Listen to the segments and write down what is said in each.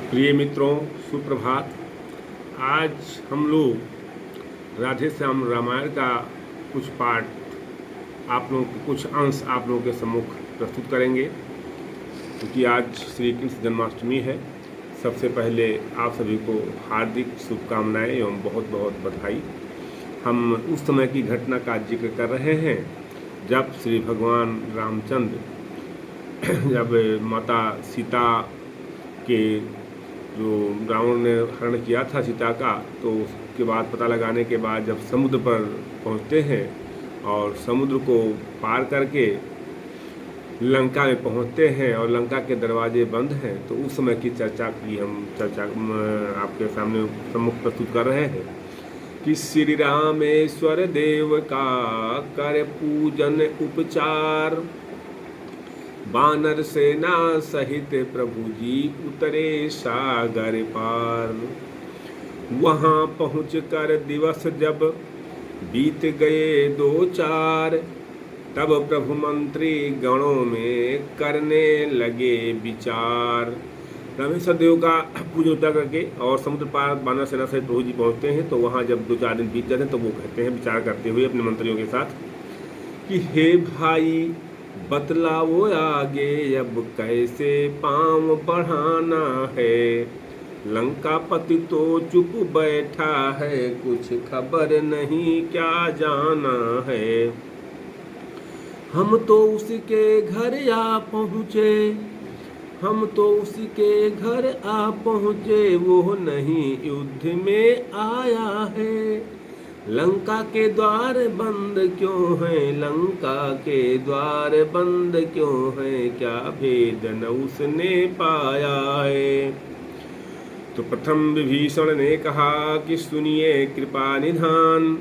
प्रिय मित्रों, सुप्रभात। आज हम लोग राधे श्याम रामायण का कुछ पाठ आप लोगों को कुछ अंश आप लोगों के सम्मुख प्रस्तुत करेंगे, क्योंकि आज श्री कृष्ण जन्माष्टमी है। सबसे पहले आप सभी को हार्दिक शुभकामनाएं एवं बहुत बहुत बधाई। हम उस समय की घटना का जिक्र कर रहे हैं जब श्री भगवान रामचंद्र जब माता सीता के जो रावण ने हरण किया था सीता का, तो उसके बाद पता लगाने के बाद जब समुद्र पर पहुंचते हैं और समुद्र को पार करके लंका में पहुंचते हैं और लंका के दरवाजे बंद हैं, तो उस समय की चर्चा की हम आपके सामने सम्मुख प्रस्तुत कर रहे हैं कि श्री रामेश्वर देव का कर पूजन उपचार, बानर सेना सहित प्रभु जी उतरे सागर पार। वहां पहुँच कर दिवस जब बीत गए 2-4, तब प्रभु मंत्री गणों में करने लगे विचार। रामेश्वर देव का पूजन करके और समुद्र पार बानर सेना सहित प्रभु जी पहुँचते हैं, तो वहाँ जब 2-4 दिन बीत जाते हैं तो वो कहते हैं विचार करते हुए अपने मंत्रियों के साथ कि हे भाई, बतलाओ आगे अब कैसे पाँव बढ़ाना है। लंकापति तो चुप बैठा है, कुछ खबर नहीं क्या जाना है। हम तो उसके घर आ पहुँचे, हम तो उसके घर आ पहुँचे, वो नहीं युद्ध में आया है। लंका के द्वार बंद क्यों हैं, लंका के द्वार बंद क्यों हैं, क्या भेद न उसने पाया है। तो प्रथम विभीषण ने कहा कि सुनिए कृपा निधान,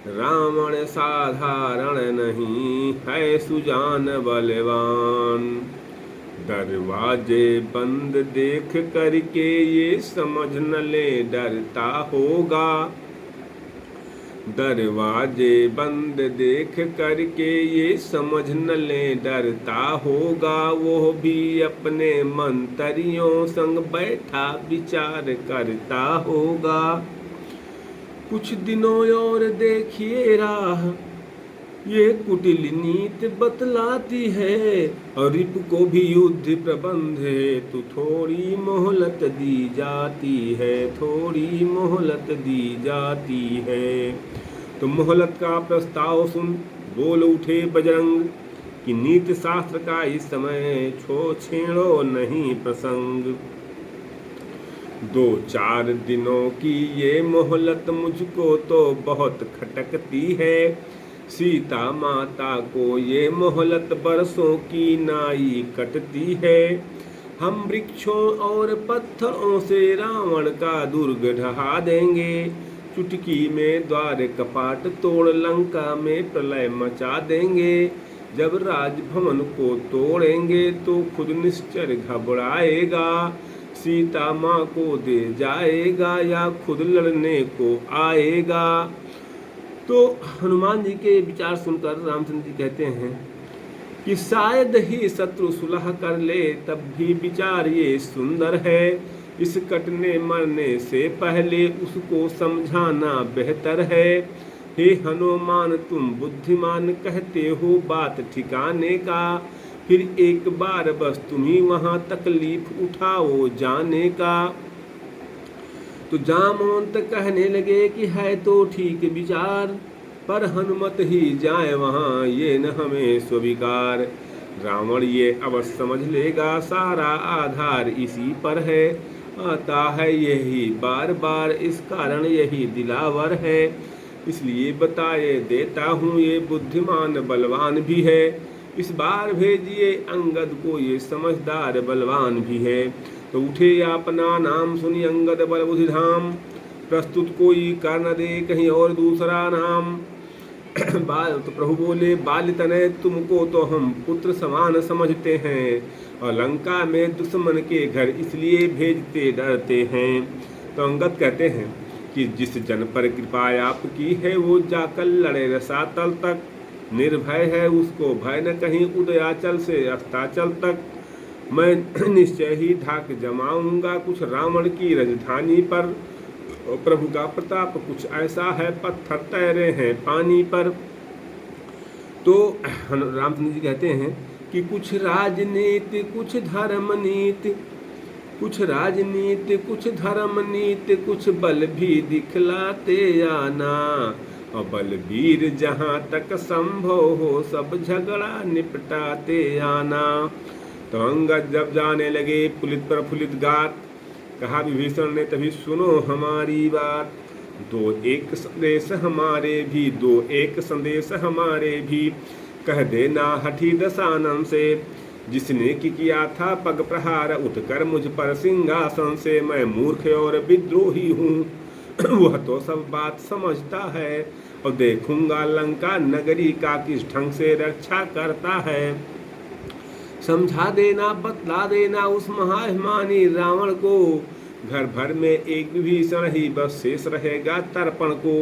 रावण साधारण नहीं है सुजान बलवान। दरवाजे बंद देख करके ये समझ न ले डरता होगा, दरवाजे बंद देख करके ये समझ न ले डरता होगा। वो भी अपने मंत्रियों संग बैठा विचार करता होगा। कुछ दिनों और देखिए राह, ये कुटिल नीति बतलाती है, और रिपु को भी युद्ध प्रबंध है, तो थोड़ी मोहलत दी जाती है, थोड़ी मोहलत दी जाती है। तो मोहलत का प्रस्ताव सुन बोल उठे बजरंग कि नीति शास्त्र का इस समय छेड़ो नहीं प्रसंग। 2-4 दिनों की ये मोहलत मुझको तो बहुत खटकती है, सीता माता को ये मोहलत बरसों की नाई कटती है। हम वृक्षों और पत्थरों से रावण का दुर्ग ढहा देंगे, चुटकी में द्वार कपाट तोड़ लंका में प्रलय मचा देंगे। जब राजभवन को तोड़ेंगे तो खुद निश्चर घबराएगा, सीता माँ को दे जाएगा या खुद लड़ने को आएगा। तो हनुमान जी के विचार सुनकर रामचंद्र जी कहते हैं कि शायद ही शत्रु सुलह कर ले, तब भी विचार ये सुंदर है। इस कटने मरने से पहले उसको समझाना बेहतर है। हे हनुमान, तुम बुद्धिमान कहते हो बात ठिकाने का, फिर एक बार बस तुम ही वहाँ तकलीफ उठाओ जाने का। तो जामवंत कहने लगे कि है तो ठीक विचार, पर हनुमत ही जाए वहाँ ये न हमें स्वीकार। रावण ये अवश्य समझ लेगा, सारा आधार इसी पर है, आता है यही बार बार, इस कारण यही दिलावर है। इसलिए बताए देता हूँ ये बुद्धिमान बलवान भी है, इस बार भेजिए अंगद को, ये समझदार बलवान भी है। तो उठे अपना नाम सुनी अंगद बल बुद्धि धाम, प्रस्तुत कोई कर न दे कहीं और दूसरा नाम। तो प्रभु बोले बाल तनय तुमको तो हम पुत्र समान समझते हैं, और लंका में दुश्मन के घर इसलिए भेजते डरते हैं। तो अंगद कहते हैं कि जिस जन पर कृपा आपकी है, वो जाकर लड़े रसातल तक, निर्भय है उसको भय न कहीं उदयाचल से अस्ताचल तक। मैं निश्चय ही धाक जमाऊंगा कुछ रावण की राजधानी पर। प्रभु का प्रताप कुछ ऐसा है, पत्थर तैरे हैं पानी पर। तो रामचंद्र जी कहते हैं कि कुछ राजनीति कुछ धर्म नीति, कुछ राजनीति कुछ धर्म नीति, कुछ बल भी दिखलाते आना। और बलबीर जहाँ तक संभव हो सब झगड़ा निपटाते आना। तो अंगद जब जाने लगे पुलित प्रफुल्लित गात, कहा विभीषण ने तभी सुनो हमारी बात। दो एक संदेश हमारे भी, दो एक संदेश हमारे भी, कह देना हठी दशानन से। जिसने की किया था पग प्रहार उठकर मुझ पर सिंहासन से। मैं मूर्ख और विद्रोही हूँ वह तो सब बात समझता है। और देखूंगा लंका नगरी का किस ढंग से रक्षा करता है। समझा देना बतला देना उस महाभिमानी रावण को। घर भर में एक विभीषण ही बस शेष रहेगा तर्पण को।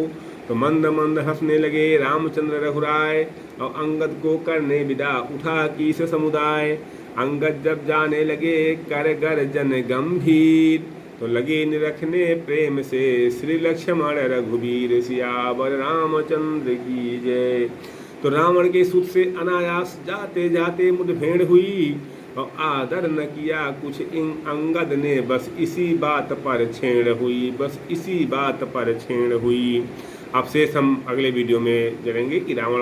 तो मंद मंद हंसने लगे रामचंद्र रघुराय, और अंगद को करने विदा उठा कीस समुदाय। अंगद जब जाने लगे कर गर्जन गंभीर, तो लगे निरखने प्रेम से श्री लक्ष्मण रघुबीर। सियावर रामचंद्र की जय। तो रावण के सुत से अनायास जाते जाते मुठभेड़ हुई, और आदर न किया कुछ इन अंगद ने, बस इसी बात पर छेड़ हुई, बस इसी बात पर छेड़ हुई। अब शेष हम अगले वीडियो में जानेंगे कि रावण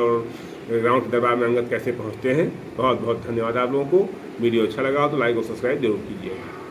के दरबार में अंगद कैसे पहुंचते हैं। बहुत बहुत धन्यवाद आप लोगों को। वीडियो अच्छा लगा हो तो लाइक और सब्सक्राइब जरूर कीजिएगा।